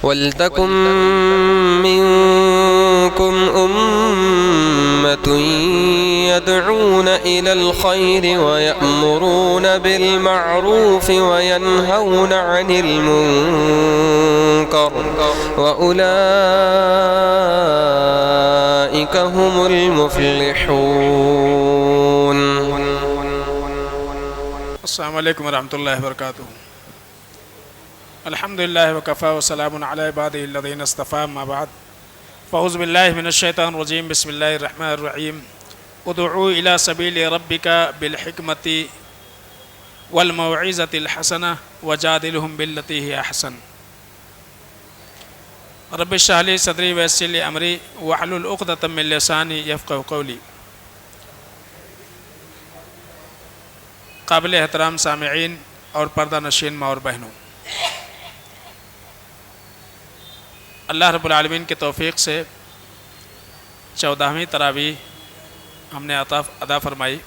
وَلْتَكُن مِّنكُمْ أُمَّةٌ يَدْعُونَ إِلَى الْخَيْرِ وَيَأْمُرُونَ بِالْمَعْرُوفِ وَيَنْهَوْنَ عَنِ الْمُنكَرِ وَأُولَئِكَ هُمُ الْمُفْلِحُونَ۔ السلام علیکم ورحمۃ اللہ وبرکاتہ۔ الحمدللہ وکفی وسلام علی عبادہ الذین اصطفی، اما بعد فاعوذ باللہ من الشیطان الرجیم، بسم اللہ الرحمن الرحیم۔ ادعو الی سبیل ربک بالحکمۃ والموعظۃ الحسنہ وجادلہم باللتی ہی احسن۔ رب اشرح لی صدری ویسر لی امری واحلل عقدۃ من لسانی یفقہوا قولی۔ قابل احترام سامعین اور پردہ نشین ماں اور بہنوں، اللہ رب العالمین کی توفیق سے 14ویں تراویح ہم نے ادا فرمائی۔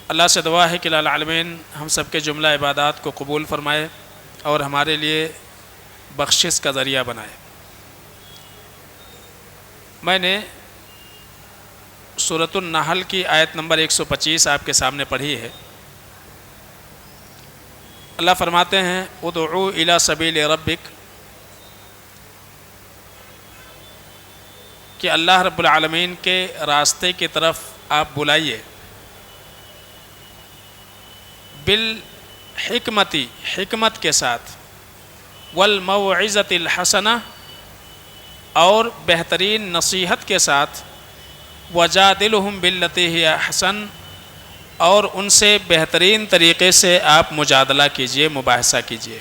اللہ سے دعا ہے کہ العالمین ہم سب کے جملہ عبادات کو قبول فرمائے اور ہمارے لیے بخشش کا ذریعہ بنائے۔ میں نے سورۃ النحل کی آیت نمبر 125 آپ کے سامنے پڑھی ہے۔ اللہ فرماتے ہیں ادعو الی سبیل ربک، کہ اللہ رب العالمین کے راستے کی طرف آپ بلائیے، بالحکمت، حکمت کے ساتھ، والموعظۃ الحسنہ، اور بہترین نصیحت کے ساتھ، وجادلہم باللتی ہی احسن، اور ان سے بہترین طریقے سے آپ مجادلہ کیجئے، مباحثہ کیجئے۔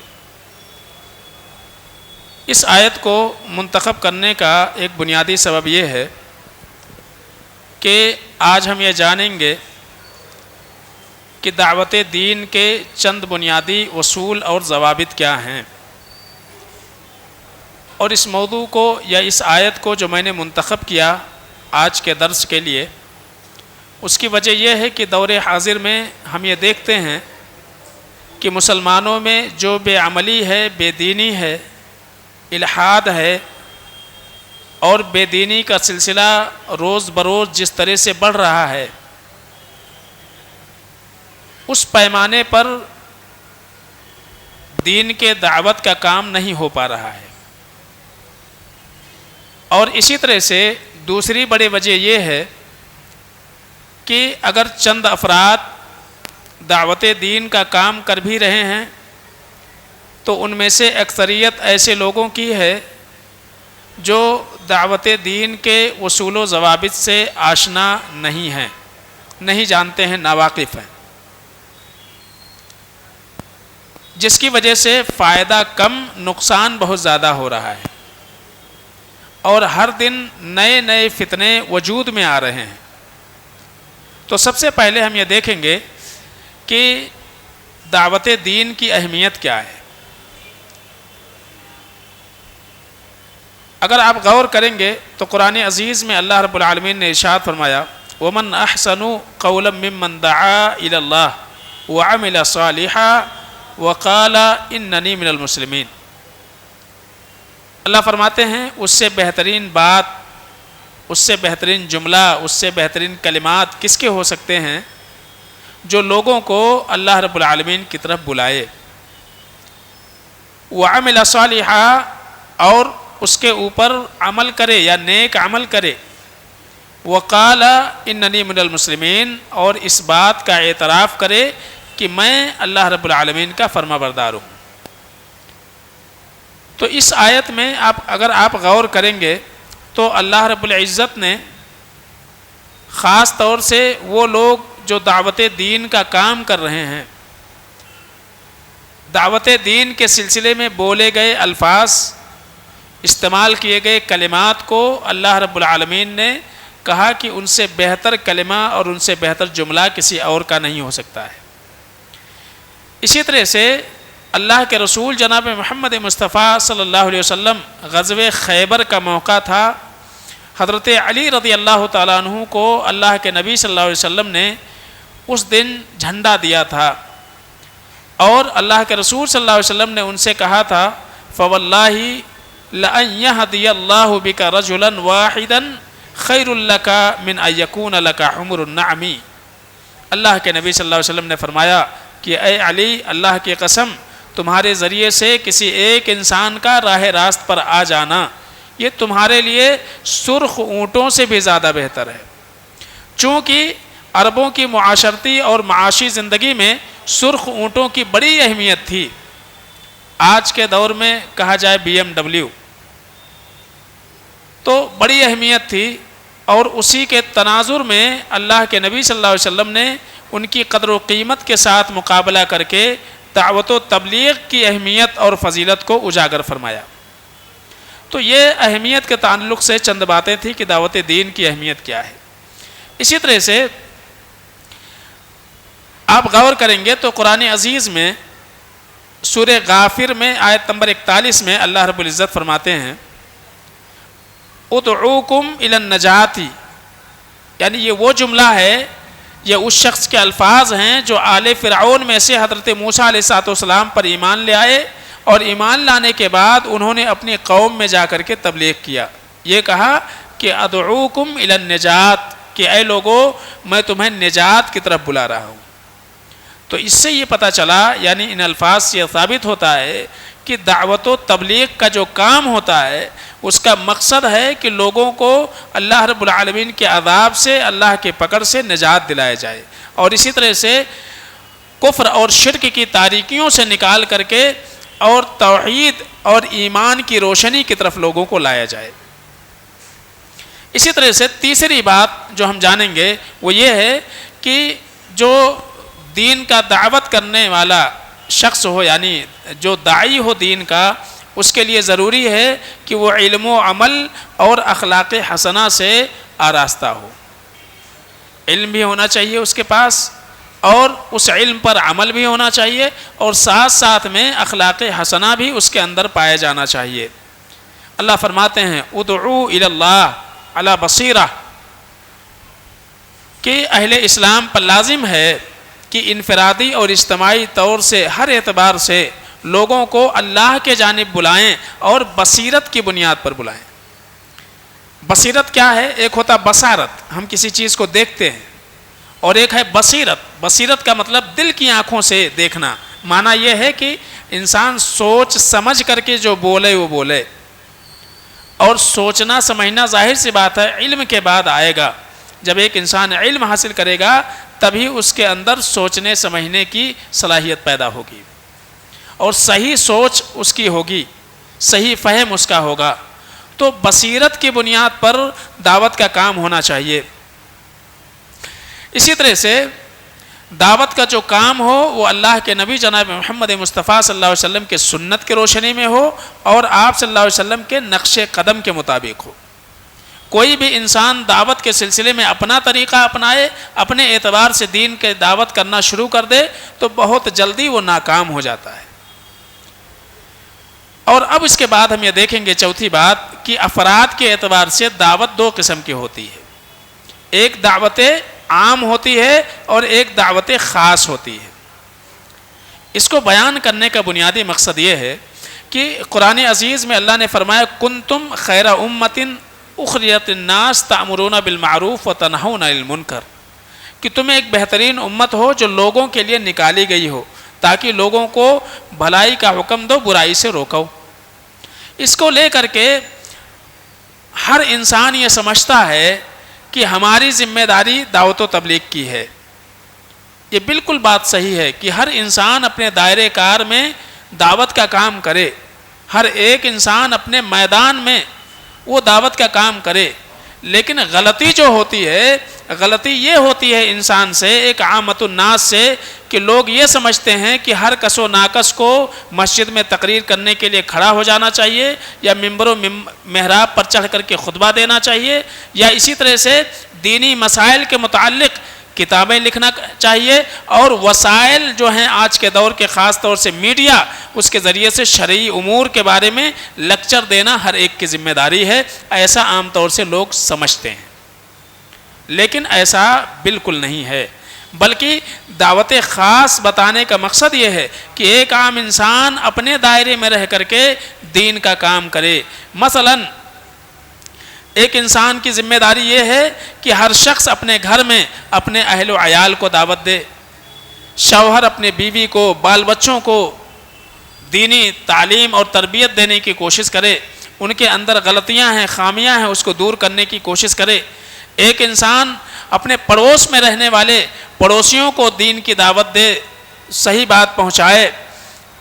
اس آیت کو منتخب کرنے کا ایک بنیادی سبب یہ ہے کہ آج ہم یہ جانیں گے کہ دعوت دین کے چند بنیادی اصول اور ضوابط کیا ہیں، اور اس موضوع کو یا اس آیت کو جو میں نے منتخب کیا آج کے درس کے لیے، اس کی وجہ یہ ہے کہ دور حاضر میں ہم یہ دیکھتے ہیں کہ مسلمانوں میں جو بے عملی ہے، بے دینی ہے، الحاد ہے، اور بے دینی کا سلسلہ روز بروز جس طرح سے بڑھ رہا ہے، اس پیمانے پر دین کے دعوت کا کام نہیں ہو پا رہا ہے۔ اور اسی طرح سے دوسری بڑی وجہ یہ ہے کہ اگر چند افراد دعوت دین کا کام کر بھی رہے ہیں تو ان میں سے اکثریت ایسے لوگوں کی ہے جو دعوت دین کے اصول و ضوابط سے آشنا نہیں ہیں، نہیں جانتے ہیں، ناواقف ہیں، جس کی وجہ سے فائدہ کم، نقصان بہت زیادہ ہو رہا ہے، اور ہر دن نئے نئے فتنے وجود میں آ رہے ہیں۔ تو سب سے پہلے ہم یہ دیکھیں گے کہ دعوت دین کی اہمیت کیا ہے۔ اگر آپ غور کریں گے تو قرآن عزیز میں اللہ رب العالمین نے ارشاد فرمایا وَمَنْ أَحْسَنُ قَوْلًا مِّمَّنْ دَعَا إِلَى اللَّهِ وَعَمِلَ صَالِحًا وَقَالَ إِنَّنِي مِنَ الْمُسْلِمِينَ۔ اللہ فرماتے ہیں اس سے بہترین بات، اس سے بہترین جملہ، اس سے بہترین کلمات کس کے ہو سکتے ہیں جو لوگوں کو اللہ رب العالمین کی طرف بلائے، وَعَمِلَ صَالِحًا، اور اس کے اوپر عمل کرے یا نیک عمل کرے، وَقَالَ إِنَّنِي مِنَ الْمُسْلِمِينَ، اور اس بات کا اعتراف کرے کہ میں اللہ رب العالمین کا فرما بردار ہوں۔ تو اس آیت میں اگر آپ غور کریں گے تو اللہ رب العزت نے خاص طور سے وہ لوگ جو دعوت دین کا کام کر رہے ہیں، دعوت دین کے سلسلے میں بولے گئے الفاظ، استعمال کیے گئے کلمات کو اللہ رب العالمین نے کہا کہ ان سے بہتر کلمہ اور ان سے بہتر جملہ کسی اور کا نہیں ہو سکتا ہے۔ اسی طرح سے اللہ کے رسول جناب محمد مصطفیٰ صلی اللہ علیہ وسلم، غزوہ خیبر کا موقع تھا، حضرت علی رضی اللہ تعالیٰ عنہ کو اللہ کے نبی صلی اللہ علیہ وسلم نے اس دن جھنڈا دیا تھا، اور اللہ کے رسول صلی اللہ علیہ وسلم نے ان سے کہا تھا فواللہ لأن یہدی اللہ بک رجلا واحدا خیر لک من ان یکون لک حمر النعم۔ اللہ کے نبی صلی اللہ علیہ وسلم نے فرمایا کہ اے علی، اللہ کی قسم، تمہارے ذریعے سے کسی ایک انسان کا راہ راست پر آ جانا یہ تمہارے لیے سرخ اونٹوں سے بھی زیادہ بہتر ہے۔ چونکہ عربوں کی معاشرتی اور معاشی زندگی میں سرخ اونٹوں کی بڑی اہمیت تھی۔ آج کے دور میں کہا جائے BMW، تو بڑی اہمیت تھی، اور اسی کے تناظر میں اللہ کے نبی صلی اللہ علیہ وسلم نے ان کی قدر و قیمت کے ساتھ مقابلہ کر کے دعوت و تبلیغ کی اہمیت اور فضیلت کو اجاگر فرمایا۔ تو یہ اہمیت کے تعلق سے چند باتیں تھیں کہ دعوت دین کی اہمیت کیا ہے۔ اسی طرح سے آپ غور کریں گے تو قرآن عزیز میں سورہ غافر میں آیت نمبر 41 میں اللہ رب العزت فرماتے ہیں ادعوکم الی النجات، یعنی یہ وہ جملہ ہے، یہ اس شخص کے الفاظ ہیں جو آل فرعون میں سے حضرت موسیٰ علیہ السلام پر ایمان لے آئے، اور ایمان لانے کے بعد انہوں نے اپنی قوم میں جا کر کے تبلیغ کیا۔ یہ کہا کہ ادعوکم الی النجات، کہ اے لوگو میں تمہیں نجات کی طرف بلا رہا ہوں۔ تو اس سے یہ پتہ چلا، یعنی ان الفاظ سے یہ ثابت ہوتا ہے کہ دعوت و تبلیغ کا جو کام ہوتا ہے اس کا مقصد ہے کہ لوگوں کو اللہ رب العالمین کے عذاب سے، اللہ کے پکڑ سے نجات دلایا جائے، اور اسی طرح سے کفر اور شرک کی تاریکیوں سے نکال کر کے اور توحید اور ایمان کی روشنی کی طرف لوگوں کو لایا جائے۔ اسی طرح سے تیسری بات جو ہم جانیں گے وہ یہ ہے کہ جو دین کا دعوت کرنے والا شخص ہو، یعنی جو داعی ہو دین کا، اس کے لیے ضروری ہے کہ وہ علم و عمل اور اخلاق حسنہ سے آراستہ ہو۔ علم بھی ہونا چاہیے اس کے پاس، اور اس علم پر عمل بھی ہونا چاہیے، اور ساتھ ساتھ میں اخلاق حسنہ بھی اس کے اندر پائے جانا چاہیے۔ اللہ فرماتے ہیں ادعو الی اللہ علی بصیرہ، کہ اہل اسلام پر لازم ہے کہ انفرادی اور اجتماعی طور سے ہر اعتبار سے لوگوں کو اللہ کے جانب بلائیں، اور بصیرت کی بنیاد پر بلائیں۔ بصیرت کیا ہے؟ ایک ہوتا بصارت، ہم کسی چیز کو دیکھتے ہیں، اور ایک ہے بصیرت۔ بصیرت کا مطلب دل کی آنکھوں سے دیکھنا، معنی یہ ہے کہ انسان سوچ سمجھ کر کے جو بولے وہ بولے، اور سوچنا سمجھنا ظاہر سی بات ہے علم کے بعد آئے گا۔ جب ایک انسان علم حاصل کرے گا تبھی اس کے اندر سوچنے سمجھنے کی صلاحیت پیدا ہوگی، اور صحیح سوچ اس کی ہوگی، صحیح فہم اس کا ہوگا۔ تو بصیرت کی بنیاد پر دعوت کا کام ہونا چاہیے۔ اسی طرح سے دعوت کا جو کام ہو وہ اللہ کے نبی جناب محمد مصطفیٰ صلی اللہ علیہ وسلم کے سنت کی روشنی میں ہو، اور آپ صلی اللہ علیہ وسلم کے نقش قدم کے مطابق ہو۔ کوئی بھی انسان دعوت کے سلسلے میں اپنا طریقہ اپنائے، اپنے اعتبار سے دین کے دعوت کرنا شروع کر دے تو بہت جلدی وہ ناکام ہو جاتا ہے۔ اور اب اس کے بعد ہم یہ دیکھیں گے چوتھی بات کہ افراد کے اعتبار سے دعوت دو قسم کی ہوتی ہے، ایک دعوت عام ہوتی ہے اور ایک دعوت خاص ہوتی ہے۔ اس کو بیان کرنے کا بنیادی مقصد یہ ہے کہ قرآن عزیز میں اللہ نے فرمایا کنتم خیر امۃ اخرجت الناس تأمرون بالمعروف وتنہون عن المنکر، کہ تم ایک بہترین امت ہو جو لوگوں کے لیے نکالی گئی ہو تاکہ لوگوں کو بھلائی کا حکم دو، برائی سے روکو۔ اس کو لے کر کے ہر انسان یہ سمجھتا ہے کہ ہماری ذمہ داری دعوت و تبلیغ کی ہے۔ یہ بالکل بات صحیح ہے کہ ہر انسان اپنے دائرے کار میں دعوت کا کام کرے، ہر ایک انسان اپنے میدان میں وہ دعوت کا کام کرے، لیکن غلطی جو ہوتی ہے، غلطی یہ ہوتی ہے انسان سے، ایک عامت الناس سے، کہ لوگ یہ سمجھتے ہیں کہ ہر کس و ناکس کو مسجد میں تقریر کرنے کے لیے کھڑا ہو جانا چاہیے، یا ممبر و محراب پر چڑھ کر کے خطبہ دینا چاہیے، یا اسی طرح سے دینی مسائل کے متعلق کتابیں لکھنا چاہیے، اور وسائل جو ہیں آج کے دور کے خاص طور سے میڈیا، اس کے ذریعے سے شرعی امور کے بارے میں لیکچر دینا ہر ایک کی ذمہ داری ہے، ایسا عام طور سے لوگ سمجھتے ہیں، لیکن ایسا بالکل نہیں ہے۔ بلکہ دعوت خاص بتانے کا مقصد یہ ہے کہ ایک عام انسان اپنے دائرے میں رہ کر کے دین کا کام کرے۔ مثلا ایک انسان کی ذمہ داری یہ ہے کہ ہر شخص اپنے گھر میں اپنے اہل و عیال کو دعوت دے، شوہر اپنے بیوی کو، بال بچوں کو دینی تعلیم اور تربیت دینے کی کوشش کرے، ان کے اندر غلطیاں ہیں، خامیاں ہیں، اس کو دور کرنے کی کوشش کرے۔ ایک انسان اپنے پڑوس میں رہنے والے پڑوسیوں کو دین کی دعوت دے، صحیح بات پہنچائے۔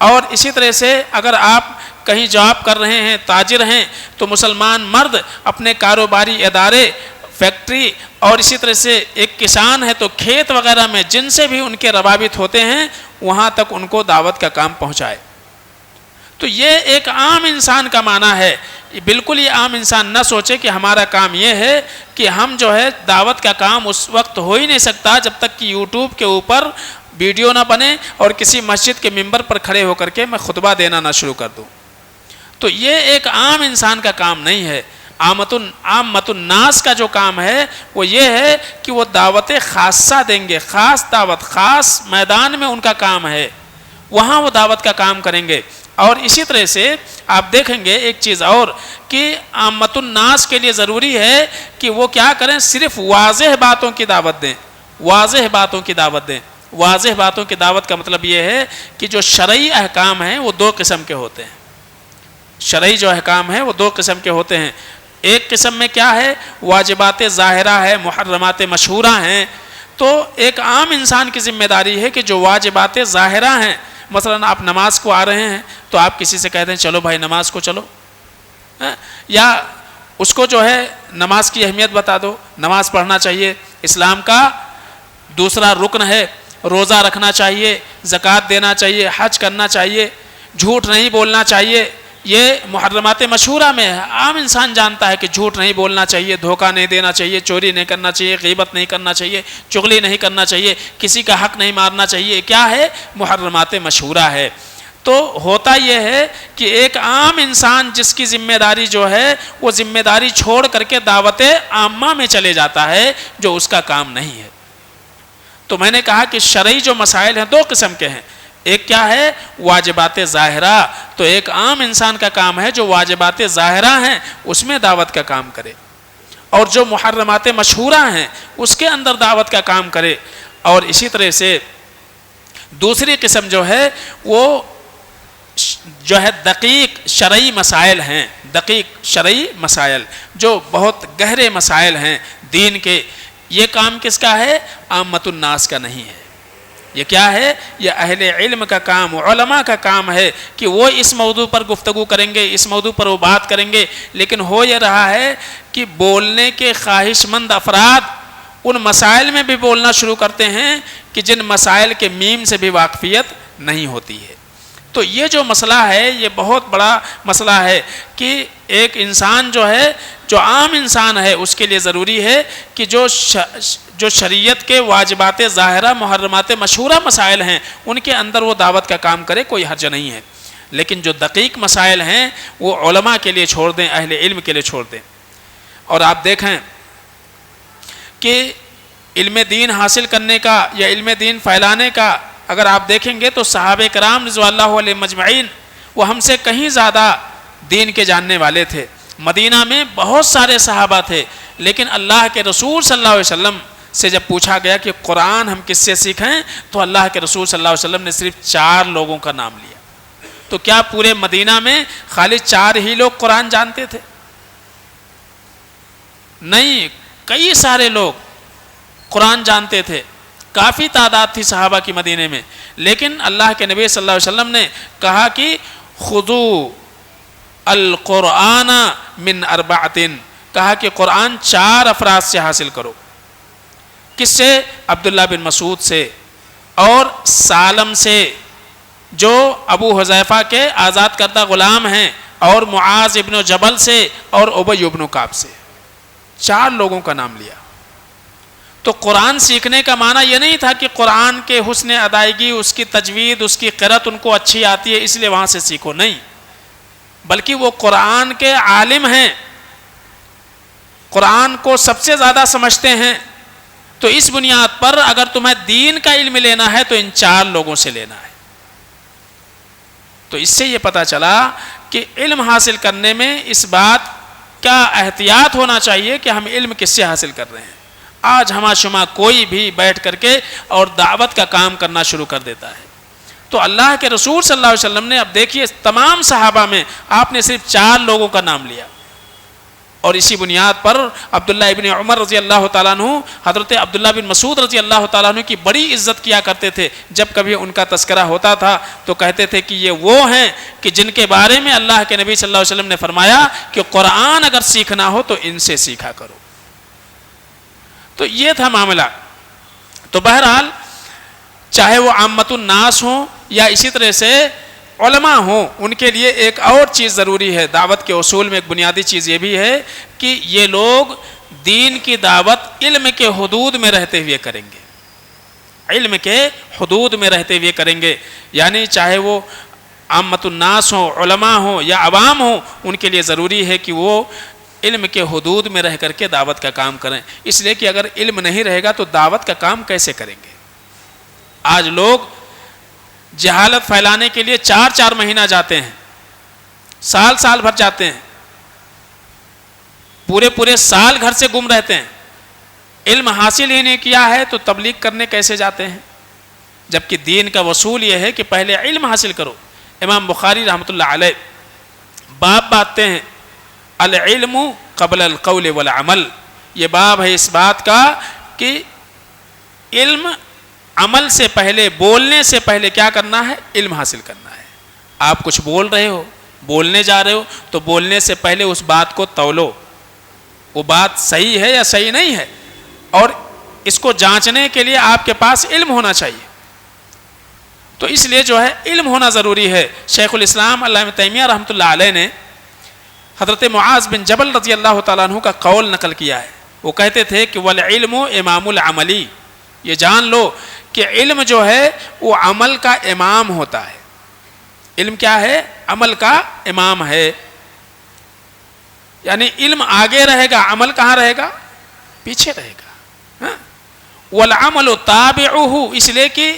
اور اسی طرح سے اگر آپ کہیں جاب کر رہے ہیں، تاجر ہیں، تو مسلمان مرد اپنے کاروباری ادارے، فیکٹری، اور اسی طرح سے ایک کسان ہے تو کھیت وغیرہ میں جن سے بھی ان کے روابط ہوتے ہیں وہاں تک ان کو دعوت کا کام پہنچائے۔ تو یہ ایک عام انسان کا معنی ہے۔ بالکل یہ عام انسان نہ سوچے کہ ہمارا کام یہ ہے کہ ہم جو ہے دعوت کا کام اس وقت ہو ہی نہیں سکتا جب تک کہ یوٹیوب کے اوپر ویڈیو نہ بنے اور کسی مسجد کے ممبر پر کھڑے ہو کر کے میں خطبہ دینا نہ شروع کر دوں۔ تو یہ ایک عام انسان کا کام نہیں ہے۔ عامۃ الناس کا جو کام ہے وہ یہ ہے کہ وہ دعوت خاصہ دیں گے، خاص دعوت، خاص میدان میں ان کا کام ہے، وہاں وہ دعوت کا کام کریں گے۔ اور اسی طرح سے آپ دیکھیں گے ایک چیز اور کہ عامۃ الناس کے لیے ضروری ہے کہ وہ کیا کریں، صرف واضح باتوں کی دعوت دیں، واضح باتوں کی دعوت دیں۔ واضح باتوں کی دعوت کا مطلب یہ ہے کہ جو شرعی احکام ہیں وہ دو قسم کے ہوتے ہیں۔ شرعی جو احکام ہیں وہ دو قسم کے ہوتے ہیں۔ ایک قسم میں کیا ہے، واجبات ظاہرہ ہے، محرمات مشہورہ ہیں۔ تو ایک عام انسان کی ذمہ داری ہے کہ جو واجبات ظاہرہ ہیں، مثلا آپ نماز کو آ رہے ہیں تو آپ کسی سے کہتے ہیں چلو بھائی نماز کو چلو، یا اس کو جو ہے نماز کی اہمیت بتا دو، نماز پڑھنا چاہیے، اسلام کا دوسرا رکن ہے، روزہ رکھنا چاہیے، زکوٰۃ دینا چاہیے، حج کرنا چاہیے، جھوٹ نہیں بولنا چاہیے۔ یہ محرمات مشہورہ میں ہے۔ عام انسان جانتا ہے کہ جھوٹ نہیں بولنا چاہیے، دھوکہ نہیں دینا چاہیے، چوری نہیں کرنا چاہیے، غیبت نہیں کرنا چاہیے، چغلی نہیں کرنا چاہیے، کسی کا حق نہیں مارنا چاہیے۔ کیا ہے؟ محرمات مشہورہ ہے۔ تو ہوتا یہ ہے کہ ایک عام انسان جس کی ذمہ داری جو ہے وہ ذمہ داری چھوڑ کر کے دعوت عامہ میں چلے جاتا ہے جو اس کا کام نہیں ہے۔ تو میں نے کہا کہ شرعی جو مسائل ہیں دو قسم کے ہیں، ایک کیا ہے، واجبات ظاہرہ، تو ایک عام انسان کا کام ہے جو واجبات ظاہرہ ہیں اس میں دعوت کا کام کرے، اور جو محرمات مشہورہ ہیں اس کے اندر دعوت کا کام کرے۔ اور اسی طرح سے دوسری قسم جو ہے وہ جو ہے دقیق شرعی مسائل ہیں، دقیق شرعی مسائل جو بہت گہرے مسائل ہیں دین کے۔ یہ کام کس کا ہے؟ عامۃ الناس کا نہیں ہے۔ یہ کیا ہے؟ یہ اہل علم کا کام، علماء کا کام ہے کہ وہ اس موضوع پر گفتگو کریں گے، اس موضوع پر وہ بات کریں گے۔ لیکن ہو یہ رہا ہے کہ بولنے کے خواہش مند افراد ان مسائل میں بھی بولنا شروع کرتے ہیں کہ جن مسائل کے میم سے بھی واقفیت نہیں ہوتی ہے۔ تو یہ جو مسئلہ ہے یہ بہت بڑا مسئلہ ہے کہ ایک انسان جو ہے، جو عام انسان ہے، اس کے لیے ضروری ہے کہ جو شریعت کے واجبات ظاہرہ، محرمات مشہورہ مسائل ہیں ان کے اندر وہ دعوت کا کام کرے، کوئی حرج نہیں ہے۔ لیکن جو دقیق مسائل ہیں وہ علماء کے لیے چھوڑ دیں، اہل علم کے لیے چھوڑ دیں۔ اور آپ دیکھیں کہ علم دین حاصل کرنے کا یا علم دین پھیلانے کا اگر آپ دیکھیں گے تو صحابہ کرام رضوان اللہ علیہم مجمعین وہ ہم سے کہیں زیادہ دین کے جاننے والے تھے۔ مدینہ میں بہت سارے صحابہ تھے، لیکن اللہ کے رسول صلی اللہ علیہ وسلم سے جب پوچھا گیا کہ قرآن ہم کس سے سیکھیں تو اللہ کے رسول صلی اللہ علیہ وسلم نے صرف 4 لوگوں کا نام لیا۔ تو کیا پورے مدینہ میں خالی 4 ہی لوگ قرآن جانتے تھے؟ نہیں، کئی سارے لوگ قرآن جانتے تھے، کافی تعداد تھی صحابہ کی مدینے میں۔ لیکن اللہ کے نبی صلی اللہ علیہ وسلم نے کہا کہ خذو القرآن من 4، کہا کہ قرآن 4 افراد سے حاصل کرو۔ کس سے؟ عبداللہ بن مسعود سے اور سالم سے جو ابو حذیفہ کے آزاد کردہ غلام ہیں، اور معاذ ابن جبل سے اور ابی ابن کعب سے۔ 4 لوگوں کا نام لیا۔ تو قرآن سیکھنے کا معنی یہ نہیں تھا کہ قرآن کے حسن ادائیگی، اس کی تجوید، اس کی قرأت ان کو اچھی آتی ہے اس لیے وہاں سے سیکھو، نہیں، بلکہ وہ قرآن کے عالم ہیں، قرآن کو سب سے زیادہ سمجھتے ہیں، تو اس بنیاد پر اگر تمہیں دین کا علم لینا ہے تو ان 4 لوگوں سے لینا ہے. تو اس سے یہ پتہ چلا کہ علم حاصل کرنے میں اس بات کا احتیاط ہونا چاہیے کہ ہم علم کس سے حاصل کر رہے ہیں. آج ہما شما کوئی بھی بیٹھ کر کے اور دعوت کا کام کرنا شروع کر دیتا ہے. تو اللہ کے رسول صلی اللہ علیہ وسلم نے, اب دیکھیے تمام صحابہ میں آپ نے صرف 4 لوگوں کا نام لیا, اور اسی بنیاد پر عبداللہ ابن عمر رضی اللہ تعالیٰ عنہ, حضرت عبداللہ بن مسعود رضی اللہ تعالیٰ عنہ کی بڑی عزت کیا کرتے تھے. جب کبھی ان کا تذکرہ ہوتا تھا تو کہتے تھے کہ یہ وہ ہیں کہ جن کے بارے میں اللہ کے نبی صلی اللہ علیہ وسلم نے فرمایا کہ قرآن اگر سیکھنا ہو تو ان سے سیکھا کرو. تو یہ تھا معاملہ. تو بہرحال چاہے وہ عامت الناس ہوں یا اسی طرح سے علماء ہوں, ان کے لیے ایک اور چیز ضروری ہے. دعوت کے اصول میں ایک بنیادی چیز یہ بھی ہے کہ یہ لوگ دین کی دعوت علم کے حدود میں رہتے ہوئے کریں گے, علم کے حدود میں رہتے ہوئے کریں گے. یعنی چاہے وہ عامت الناس ہوں, علماء ہوں یا عوام ہوں, ان کے لیے ضروری ہے کہ وہ علم کے حدود میں رہ کر کے دعوت کا کام کریں. اس لیے کہ اگر علم نہیں رہے گا تو دعوت کا کام کیسے کریں گے. آج لوگ جہالت پھیلانے کے لیے 4 مہینہ جاتے ہیں, سال بھر جاتے ہیں, پورے سال گھر سے گم رہتے ہیں, علم حاصل ہی نہیں کیا ہے تو تبلیغ کرنے کیسے جاتے ہیں. جبکہ دین کا اصول یہ ہے کہ پہلے علم حاصل کرو. امام بخاری رحمۃ اللہ علیہ باب باندھتے ہیں العلم قبل القول والعمل. یہ باب ہے اس بات کا کہ علم عمل سے پہلے, بولنے سے پہلے کیا کرنا ہے, علم حاصل کرنا ہے. آپ کچھ بول رہے ہو, بولنے جا رہے ہو, تو بولنے سے پہلے اس بات کو تولو, وہ بات صحیح ہے یا صحیح نہیں ہے, اور اس کو جانچنے کے لیے آپ کے پاس علم ہونا چاہیے. تو اس لیے جو ہے علم ہونا ضروری ہے. شیخ الاسلام علامہ تیمیہ رحمۃ اللہ علیہ نے حضرت معاذ بن جبل رضی اللہ تعالیٰ عنہ کا قول نقل کیا ہے. وہ کہتے تھے کہ والعلم امام العملی, یہ جان لو کہ علم جو ہے وہ عمل کا امام ہوتا ہے. علم کیا ہے, عمل کا امام ہے. یعنی علم آگے رہے گا, عمل کہاں رہے گا, پیچھے رہے گا. والعمل تابعہ, اس لیے کہ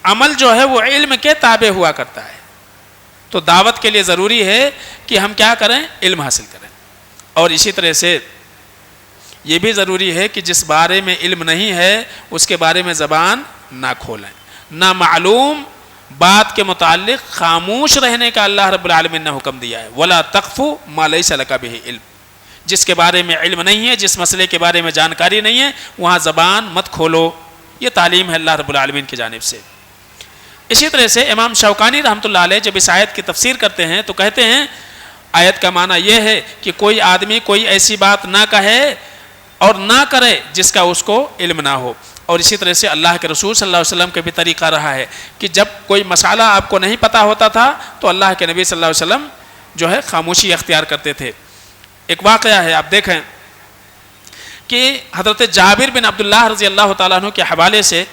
عمل جو ہے وہ علم کے تابع ہوا کرتا ہے. تو دعوت کے لیے ضروری ہے کہ ہم کیا کریں, علم حاصل کریں. اور اسی طرح سے یہ بھی ضروری ہے کہ جس بارے میں علم نہیں ہے اس کے بارے میں زبان نہ کھولیں. نہ معلوم بات کے متعلق خاموش رہنے کا اللہ رب العالمین نے حکم دیا ہے. ولا تقف ما لیس لک بہ علم, جس کے بارے میں علم نہیں ہے, جس مسئلے کے بارے میں جانکاری نہیں ہے, وہاں زبان مت کھولو. یہ تعلیم ہے اللہ رب العالمین کی جانب سے. اسی طرح سے امام شوکانی رحمۃ اللہ علیہ جب اس آیت کی تفسیر کرتے ہیں تو کہتے ہیں آیت کا معنی یہ ہے کہ کوئی آدمی کوئی ایسی بات نہ کہے اور نہ کرے جس کا اس کو علم نہ ہو. اور اسی طرح سے اللہ کے رسول صلی اللہ علیہ وسلم کا بھی طریقہ رہا ہے کہ جب کوئی مسئلہ آپ کو نہیں پتہ ہوتا تھا تو اللہ کے نبی صلی اللہ علیہ وسلم جو ہے خاموشی اختیار کرتے تھے. ایک واقعہ ہے, آپ دیکھیں کہ حضرت جابر بن عبداللہ رضی اللہ تعالیٰ عنہ کے حوالے سے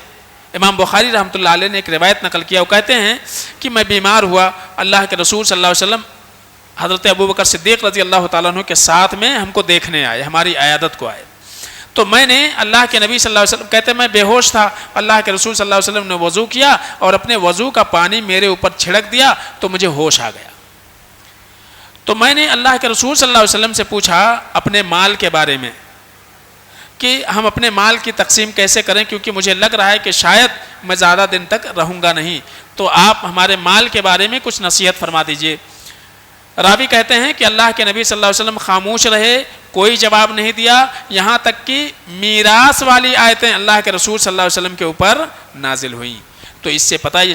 امام بخاری رحمۃ اللہ علیہ نے ایک روایت نقل کیا. وہ کہتے ہیں کہ میں بیمار ہوا, اللہ کے رسول صلی اللہ علیہ وسلم حضرت ابوبکر صدیق رضی اللہ تعالیٰ عنہ کے ساتھ میں ہم کو دیکھنے آئے, ہماری عیادت کو آئے. تو میں نے اللہ کے نبی صلی اللہ علیہ وسلم, کہتے میں بے ہوش تھا, اللہ کے رسول صلی اللہ علیہ وسلم نے وضو کیا اور اپنے وضو کا پانی میرے اوپر چھڑک دیا تو مجھے ہوش آ گیا. تو میں نے اللہ کے رسول صلی اللہ علیہ وسلم سے پوچھا اپنے مال کے بارے میں کہ ہم اپنے مال کی تقسیم کیسے کریں, کیونکہ مجھے لگ رہا ہے کہ شاید میں زیادہ دن تک رہوں گا نہیں, تو آپ ہمارے مال کے بارے میں کچھ نصیحت فرما دیجئے. راوی کہتے ہیں کہ اللہ کے نبی صلی اللہ علیہ وسلم خاموش رہے, کوئی جواب نہیں دیا, یہاں تک کہ میراث والی آیتیں اللہ کے رسول صلی اللہ علیہ وسلم کے اوپر نازل ہوئیں. تو اس سے پتہ یہ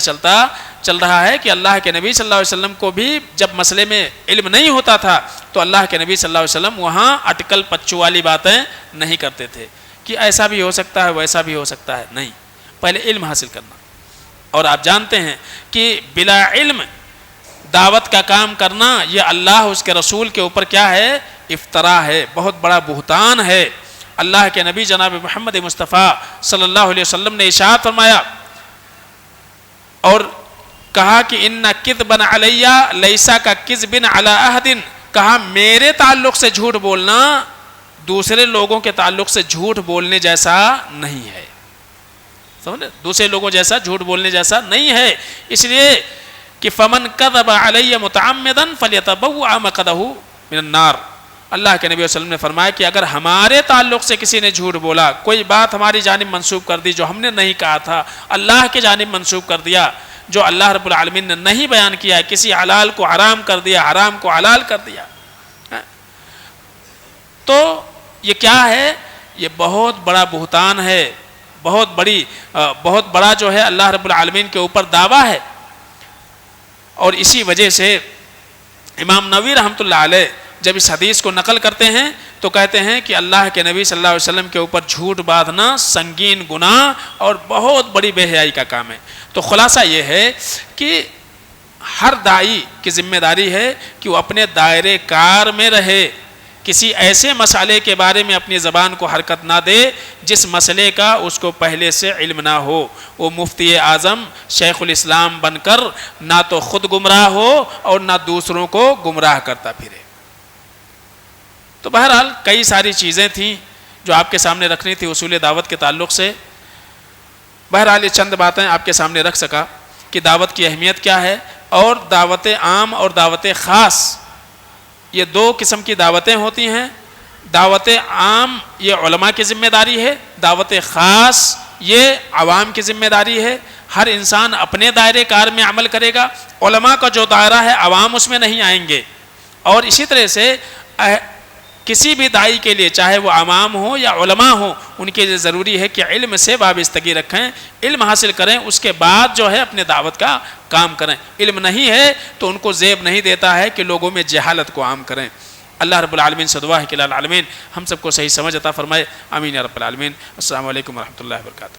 چل رہا ہے کہ اللہ کے نبی صلی اللہ علیہ وسلم کو بھی جب مسئلے میں علم نہیں ہوتا تھا تو اللہ کے نبی صلی اللہ علیہ وسلم وہاں اٹکل پچو والی باتیں نہیں کرتے تھے کہ ایسا بھی ہو سکتا ہے ویسا بھی ہو سکتا ہے. نہیں, پہلے علم حاصل کرنا. اور آپ جانتے ہیں کہ بلا علم دعوت کا کام کرنا یہ اللہ اس کے رسول کے اوپر کیا ہے, افطرا ہے, بہت بڑا بہتان ہے. اللہ کے نبی جناب محمد مصطفیٰ صلی اللہ علیہ وسلم نے ارشاد فرمایا اور کہا کہ ان کذبا علیہ لیسا کا کذب علی احد, کہا میرے تعلق سے جھوٹ بولنا دوسرے لوگوں کے تعلق سے جھوٹ بولنے جیسا نہیں ہے. سمجھے؟ دوسرے لوگوں جیسا جھوٹ بولنے جیسا نہیں ہے. اس لیے کہ فمن کذب علی متعمدا فلیتبوأ مقعدہ من النار. اللہ کے نبی صلی اللہ علیہ وسلم نے فرمایا کہ اگر ہمارے تعلق سے کسی نے جھوٹ بولا، کوئی بات ہماری جانب منسوب کر دی جو ہم نے نہیں کہا تھا، اللہ کی جانب منسوب کر دیا جو اللہ رب العالمین نے نہیں بیان کیا، کسی حلال کو حرام کر دیا، حرام کو حلال کر دیا، تو یہ کیا ہے؟ یہ بہت بڑا بہتان ہے، بہت بڑا جو ہے اللہ رب العالمین کے اوپر دعویٰ ہے. اور اسی وجہ سے امام نووی رحمۃ اللہ علیہ جب اس حدیث کو نقل کرتے ہیں تو کہتے ہیں کہ اللہ کے نبی صلی اللہ علیہ وسلم کے اوپر جھوٹ باندھنا سنگین گناہ اور بہت بڑی بے حیائی کا کام ہے. تو خلاصہ یہ ہے کہ ہر داعی کی ذمہ داری ہے کہ وہ اپنے دائرے کار میں رہے، کسی ایسے مسئلے کے بارے میں اپنی زبان کو حرکت نہ دے جس مسئلے کا اس کو پہلے سے علم نہ ہو. وہ مفتی اعظم شیخ الاسلام بن کر نہ تو خود گمراہ ہو اور نہ دوسروں کو گمراہ کرتا پھرے. تو بہرحال کئی ساری چیزیں تھیں جو آپ کے سامنے رکھنی تھی اصول دعوت کے تعلق سے. بہرحال یہ چند باتیں آپ کے سامنے رکھ سکا کہ دعوت کی اہمیت کیا ہے، اور دعوت عام اور دعوت خاص یہ دو قسم کی دعوتیں ہوتی ہیں. دعوت عام یہ علماء کی ذمہ داری ہے، دعوت خاص یہ عوام کی ذمہ داری ہے. ہر انسان اپنے دائرے کار میں عمل کرے گا، علماء کا جو دائرہ ہے عوام اس میں نہیں آئیں گے. اور اسی طرح سے کسی بھی داعی کے لیے چاہے وہ عوام ہو یا علماء ہو، ان کے لیے ضروری ہے کہ علم سے وابستگی رکھیں، علم حاصل کریں، اس کے بعد جو ہے اپنے دعوت کا کام کریں. علم نہیں ہے تو ان کو زیب نہیں دیتا ہے کہ لوگوں میں جہالت کو عام کریں. اللہ رب العالمین سے دعا ہے کہ العالمین ہم سب کو صحیح سمجھ عطا فرمائے. آمین یا رب العالمین. السلام علیکم ورحمۃ اللہ وبرکاتہ.